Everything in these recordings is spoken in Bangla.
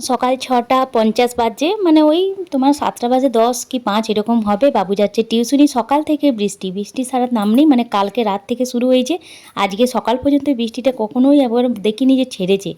সকাল ৬টা ৫০ বাজে, মানে ওই তোমার ৭টা বাজে ১০ কি ৫ এরকম হবে। বাবু যাচ্ছে টিউশনি। সকাল থেকে বৃষ্টি, বৃষ্টি ছাড়ার নাম নেই। মানে কালকে রাত থেকে শুরু হয়েছে, আজকে সকাল পর্যন্ত বৃষ্টিটা কখনোই একবার দেখিনি যে ছেড়েছে।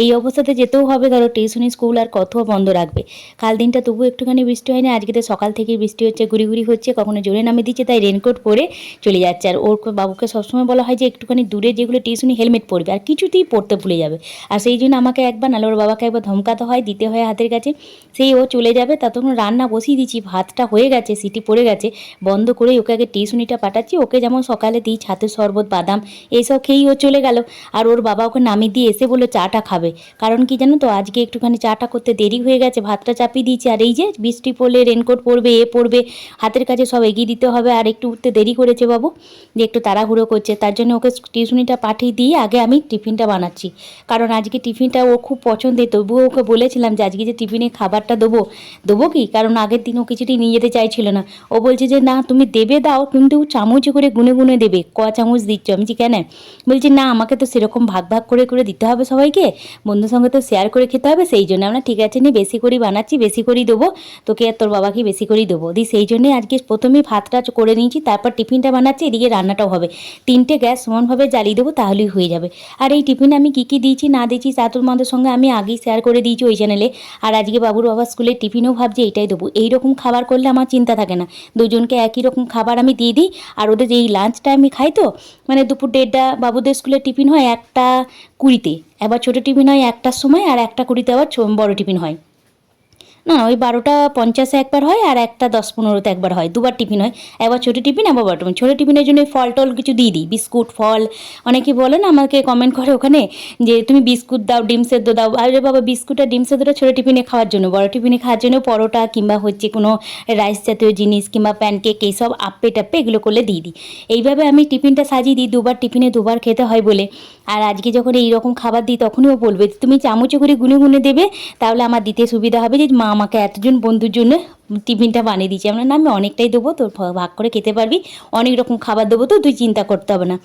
এই অবস্থাতে যেতেও হবে, ধরো টিউশনি স্কুল আর কত বন্ধ রাখবে। কাল দিনটা তবু একটুখানি বৃষ্টি হয়নি, আজকে তো সকাল থেকেই বৃষ্টি হচ্ছে, গুড়ি গুড়ি হচ্ছে, কখনো জোরে নামে দিচ্ছে, তাই রেনকোট পরে চলে যাচ্ছে। আর ওর বাবুকে সবসময় বলা হয় যে একটুখানি দূরে যেগুলো টিউশনি হেলমেট পরবে, আর কিছুতেই পরতে ভুলে যাবে। আর সেই জন্য আমাকে একবার, নাহলে ওর বাবাকে একবার ধমকাতে হয়, দিতে হয় হাতের কাছে। সেই ও চলে যাবে, ততক্ষণ রান্না বসিয়ে দিচ্ছি, ভাতটা হয়ে গেছে, সিটি পড়ে গেছে, বন্ধ করে ওকে আগে টিউশনিটা পাঠাচ্ছি। ওকে যেমন সকালে দিই ছাতুর শরবত, বাদাম এইসব খেয়েই ও চলে গেল। আর ওর বাবা ওকে নামিয়ে দিয়ে এসে বললো চাটা খাবে। কারণ কি জানো তো, আজকে একটুখানি চাটা করতে দেরি হয়ে গেছে, ভাতটা চাপিয়ে দিয়েছি। আর এই যে বৃষ্টি পড়লে রেনকোট পরবে, পরবে, হাতের কাছে সব এগিয়ে দিতে হবে। আর একটু উঠতে দেরি করেছে বাবু, যে একটু তাড়াহুড়ো করছে, তার জন্য ওকে টিউশনিটা পাঠিয়ে দিয়ে আগে আমি টিফিনটা বানাচ্ছি। কারণ আজকে টিফিনটা ও খুব পছন্দের, তবুও ওকে বলেছিলাম যে আজকে যে টিফিনে খাবারটা দেবো কি, কারণ আগের দিন ও কিছুটি নিয়ে যেতে চাইছিল না। ও বলছে যে না তুমি দেবে দাও, কিন্তু চামচে করে গুনে গুনে দেবে, ক চামচ দিচ্ছ। আমি কেন, বলছি না আমাকে তো সেরকম ভাগ ভাগ করে করে দিতে হবে সবাইকে, বন্ধুর সঙ্গে তো শেয়ার করে খেতে হবে, সেই জন্য আমরা ঠিক আছে নি বেশি করেই বানাচ্ছি, বেশি করেই দেবো তোকে আর তোর বাবাকে বেশি করেই দেবো দি। সেই জন্যই আজকে প্রথমেই ভাতটা করে নিয়েছি, তারপর টিফিনটা বানাচ্ছি, এদিকে রান্নাটাও হবে। 3টে গ্যাস সমানভাবে জ্বালিয়ে দেবো, তাহলেই হয়ে যাবে। আর এই টিফিনে আমি কী কী দিয়েছি না দিয়েছি তা তোমাদের সঙ্গে আমি আগেই শেয়ার করে দিয়েছি ওই চ্যানেলে। আর আজকে বাবুর বাবা স্কুলের টিফিনেও ভাবছি এইটাই দেবো। এইরকম খাবার করলে আমার চিন্তা থাকে না, দুজনকে একই রকম খাবার আমি দিয়ে দিই। আর ওদের এই লাঞ্চটা আমি খাই তো, মানে দুপুর 1:30, বাবুদের স্কুলের টিফিন হয় 1টা 20-তে, একবার ছোটো টিফিন হয় 1টার সময়, আর 1টা 20-তে আবার বড়ো টিফিন হয়। না ওই 12টা 50-এ একবার হয়, আর 1টা 10-15-তে একবার হয়, দুবার টিফিন হয়, একবার ছোটো টিফিন, একবার বড় টিফিন। ছোটো টিফিনের জন্য ফল টল কিছু দিয়ে দিই, বিস্কুট ফল। অনেকে বলে না আমাকে, কমেন্ট করে ওখানে যে তুমি বিস্কুট দাও, ডিম সেদ্ধ দাও। আরে বাবা, বিস্কুট আর ডিম সেদ্ধটা ছোটো টিফিনে খাওয়ার জন্য, বড় টিফিনে খাওয়ার জন্য পরোটা কিংবা হচ্ছে কোনো রাইস জাতীয় জিনিস কিংবা প্যানকেক এইসব আপ্পে টাপ্পে এগুলো করলে দিয়ে দিই। এইভাবে আমি টিফিনটা সাজিয়ে দিই, দুবার টিফিনে দুবার খেতে হয় বলে। আর আজকে যখন এইরকম খাবার দিই তখনই ও বলবে তুমি চামচে করে গুনে গুনে দেবে, তাহলে আমার দিতে সুবিধা হবে, যে মা আমাকে এতজন বন্ধুর জন্য টিফিনটা বানিয়ে দিয়েছি। আমরা না আমি অনেকটাই দেবো, তোর ভাগ করে খেতে পারবি, অনেক রকম খাবার দেবো, তো তুই চিন্তা করতে হবে না।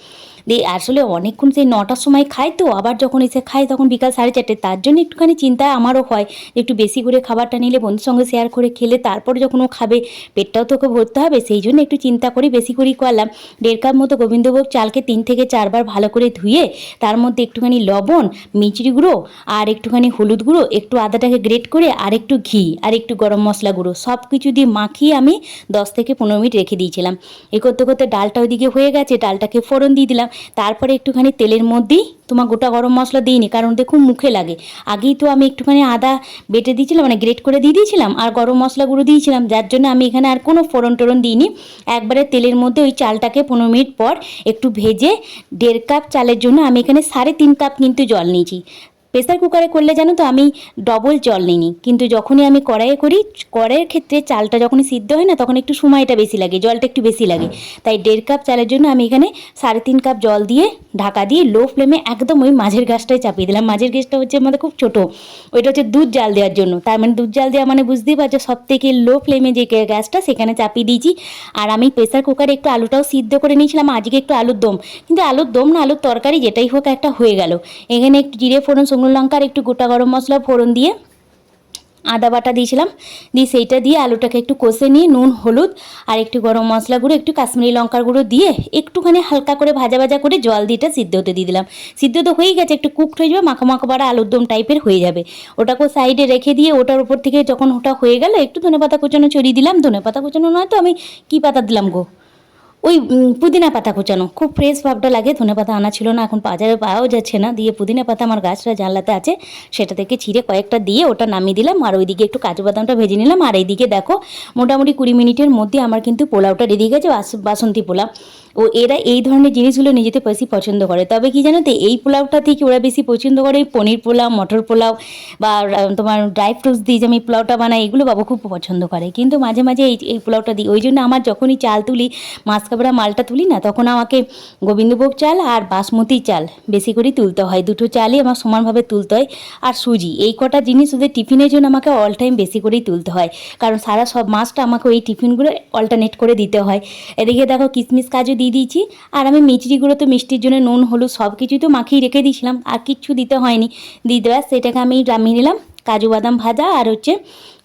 দিয়ে আসলে অনেকক্ষণ সেই 9টার সময় খাই, তো আবার যখন এসে খাই তখন বিকাল 4:30, তার জন্য একটুখানি চিন্তা আমারও হয় যে একটু বেশি করে খাবারটা নিলে বন্ধুর সঙ্গে শেয়ার করে খেলে তারপরে যখন ও খাবে পেটটাও তোকে ভরতে হবে, সেই জন্য একটু চিন্তা করি বেশি করেই করলাম। 1.5 কাপ মতো গোবিন্দভোগ চালকে 3 থেকে 4 বার ভালো করে ধুয়ে তার মধ্যে একটুখানি লবণ, মিচড়ি গুঁড়ো আর একটুখানি হলুদ গুঁড়ো, একটু আদাটাকে গ্রেট করে, আর একটু ঘি, আর একটু গরম মশলা গুঁড়ো সব কিছু দিয়ে মাখিয়ে আমি 10 থেকে 15 মিনিট রেখে দিয়েছিলাম। এ করতে করতে ডালটা ওইদিকে হয়ে গেছে, ডালটাকে ফোড়ন দিয়ে দিলাম। তারপরে একটুখানি তেলের মধ্যেই তোমার গোটা গরম মশলা দিইনি, কারণ দেখুন মুখে লাগে। আগেই তো আমি একটুখানি আদা বেটে দিয়েছিলাম, মানে গ্রেট করে দিয়ে দিয়েছিলাম, আর গরম মশলা গুঁড়ো দিয়েছিলাম, যার জন্য আমি এখানে আর কোনো ফোড়ন টোড়ন দিইনি। একবারে তেলের মধ্যে ওই চালটাকে 15 মিনিট পর একটু ভেজে 1.5 কাপ চালের জন্য আমি এখানে 3.5 কাপ কিন্তু জল নিয়েছি। প্রেসার কুকারে করলে জানো তো আমি ডবল জল নিইনি, কিন্তু যখনই আমি কড়াইয়ে করি, কড়াইয়ের ক্ষেত্রে চালটা যখনই সিদ্ধ হয় না তখন একটু সময়টা বেশি লাগে, জলটা একটু বেশি লাগে। তাই 1.5 কাপ চালের জন্য আমি এখানে 3.5 কাপ জল দিয়ে ঢাকা দিয়ে লো ফ্লেমে একদম ওই মাঝের গ্যাসটাই চাপিয়ে দিলাম। মাঝের গ্যাসটা হচ্ছে আমাদের খুব ছোটো, ওইটা হচ্ছে দুধ জাল দেওয়ার জন্য। তার মানে দুধ জাল দেওয়া মানে বুঝতেই পারছো, সব থেকে লো ফ্লেমে যে গ্যাসটা সেখানে চাপিয়ে দিয়েছি। আর আমি প্রেসার কুকারে একটু আলুটাও সিদ্ধ করে নিয়েছিলাম, আজকে একটু আলুর দম, কিন্তু আলুর দম না আলুর তরকারি যেটাই হোক একটা হয়ে গেল। এখানে একটু জিরে ফোড়ন, শুকনো লঙ্কা আর একটু গোটা গরম মশলা ফোড়ন দিয়ে আদা বাটা দিয়েছিলাম, দিয়ে সেইটা দিয়ে আলুটাকে একটু কষে নিয়ে নুন হলুদ আর একটু গরম মশলা গুঁড়ো, একটু কাশ্মীরি লঙ্কার গুঁড়ো দিয়ে একটুখানি হালকা করে ভাজা ভাজা করে জল দিয়ে এটা সিদ্ধ হতে দিয়ে দিলাম। সিদ্ধ তো হয়েই গেছে, একটু কুকড হয়ে যাবে, মাখো মাখো বাড়া আলুর দম টাইপের হয়ে যাবে। ওটাকেও সাইডে রেখে দিয়ে ওটার উপর থেকে যখন ওটা হয়ে গেল একটু ধনেপাতা কুচানো ছড়িয়ে দিলাম। ধনেপাতা কুচানো নয় তো, আমি কী পাতা দিলাম গো, ওই পুদিনা পাতা কুচানো, খুব ফ্রেশ ভাবটা লাগে। ধনেপাতা আনা ছিল না, এখন বাজারে পাওয়াও যাচ্ছে না, দিয়ে পুদিনা পাতা আমার গাছটা জানলাতে আছে, সেটা থেকে ছিঁড়ে কয়েকটা দিয়ে ওটা নামিয়ে দিলাম। আর ওইদিকে একটু কাজু বাদামটা ভেজে নিলাম। আর এইদিকে দেখো মোটামুটি 20 মিনিটের মধ্যে আমার কিন্তু পোলাওটা রেডি গেছে, বাসন্তী পোলাও। ও এরা এই ধরনের জিনিসগুলো নিজেতে বেশি পছন্দ করে। তবে কি জানো তো, এই পোলাওটা থেকে ওরা বেশি পছন্দ করে পনির পোলাও, মটর পোলাও বা তোমার ড্রাই ফ্রুটস দিয়ে যে আমি পোলাওটা বানাই, এগুলো বাবু খুব পছন্দ করে। কিন্তু মাঝে মাঝে এই পোলাওটা দিই, ওই জন্য আমার যখনই চাল তুলি, মাসকাবড়া মালটা তুলি না, তখন আমাকে গোবিন্দভোগ চাল আর বাসমতি চাল বেশি করে তুলতে হয়, দুটো চালই আমার সমানভাবে তুলতে হয়। আর সুজি, এই কটা জিনিস ওদের টিফিনের জন্য আমাকে অল টাইম বেশি করেই তুলতে হয়, কারণ সারা সব মাসটা আমাকে ওই টিফিনগুলো অল্টারনেট করে দিতে হয়। এদিকে দেখো কিশমিশ কাজু দিয়ে দিয়েছি। আর আমি মিচড়িগুলো তো মিষ্টির জন্য নুন হলুদ সব কিছুই তো মাখিয়ে রেখে দিয়েছিলাম, আর কিচ্ছু দিতে হয়নি। দিয়ে দেওয়া সেটাকে আমি নামিয়ে নিলাম। কাজু বাদাম ভাজা আর হচ্ছে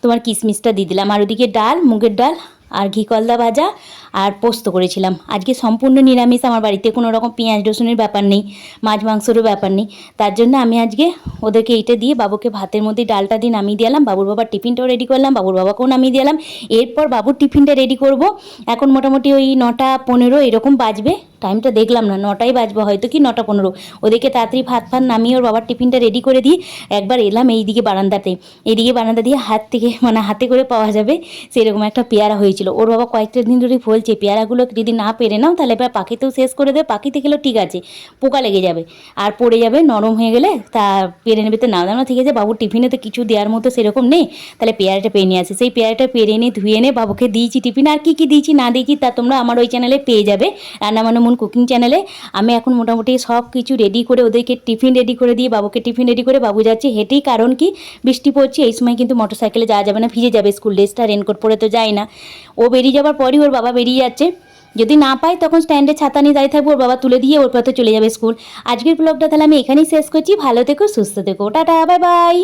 তোমার কিশমিশটা দিয়ে দিলাম, আর ওদিকে ডাল, মুগের ডাল আর ঘি কলদা ভাজা আর পোস্ত করেছিলাম। আজকে সম্পূর্ণ নিরামিষ, আমার বাড়িতে কোনো রকম পেঁয়াজ রসুনের ব্যাপার নেই, মাছ মাংসেরও ব্যাপার নেই। তার জন্য আমি আজকে ওদেরকে এইটা দিয়ে বাবুকে ভাতের মধ্যে ডালটা দিয়ে নামিয়ে দিলাম, বাবুর বাবার টিফিনটাও রেডি করলাম, বাবুর বাবাকেও নামিয়ে দিলাম। এরপর বাবুর টিফিনটা রেডি করব। এখন মোটামুটি ওই 9:15 এরকম বাজবে, টাইমটা দেখলাম না, 9টাই বাজবে হয়তো কি 9:15। ওদেরকে তাড়াতাড়ি ভাত নামিয়ে ওর বাবার টিফিনটা রেডি করে দিয়ে একবার এলাম এইদিকে বারান্দাতে। এইদিকে বারান্দা দিয়ে হাতে করে পাওয়া যাবে সেরকম একটা পেয়ারা হয়েছিল। ওর বাবা কয়েকটা দিন ধরে বলছে পেয়ারাগুলো যদি না পেরে নাও তাহলে এবার পাখিতেও শেষ করে দেবে, পাখিতে গেলেও ঠিক আছে, পোকা লেগে যাবে আর পড়ে যাবে, নরম হয়ে গেলে তা পেরে নেবে। তো না দাঁড়ানো, ঠিক আছে, বাবুর টিফিনে তো কিছু দেওয়ার মতো সেরকম নেই, তাহলে পেয়ারাটা পেরে নিয়ে আসে। সেই পেয়ারাটা পেরে এনে ধুয়ে এনে বাবুকে দিয়েছি টিফিন। আর কী দিয়েছি না দিয়েছি তা তোমরা আমার ওই চ্যানেলে পেয়ে যাবে, রান্না মানে মন কুকিং চ্যানেলে। আমি এখন মোটামুটি সব কিছু রেডি করে ওদেরকে টিফিন রেডি করে দিয়ে বাবুকে টিফিন রেডি করে বাবু যাচ্ছে হেঁটেই, কারণ কি বৃষ্টি পড়ছে, এই সময় কিন্তু মোটরসাইকেলে যাওয়া যাবে না, ভিজে যাবে, স্কুল ড্রেসটা রেনকোট পরে তো যায় না। ও বেরিয়ে যাবার পরই ওর বাবা বেরিয়ে যাচ্ছে, যদি না পাই তখন স্ট্যান্ডে ছাতা নিয়ে দাঁড়িয়ে থাকবো, ওর বাবা তুলে দিয়ে ওর পথে চলে যাবে স্কুল। আজকের ব্লগটা তাহলে আমি এখানেই শেষ করছি। ভালো থেকো, সুস্থ থেকো, টাটা, বাই বাই।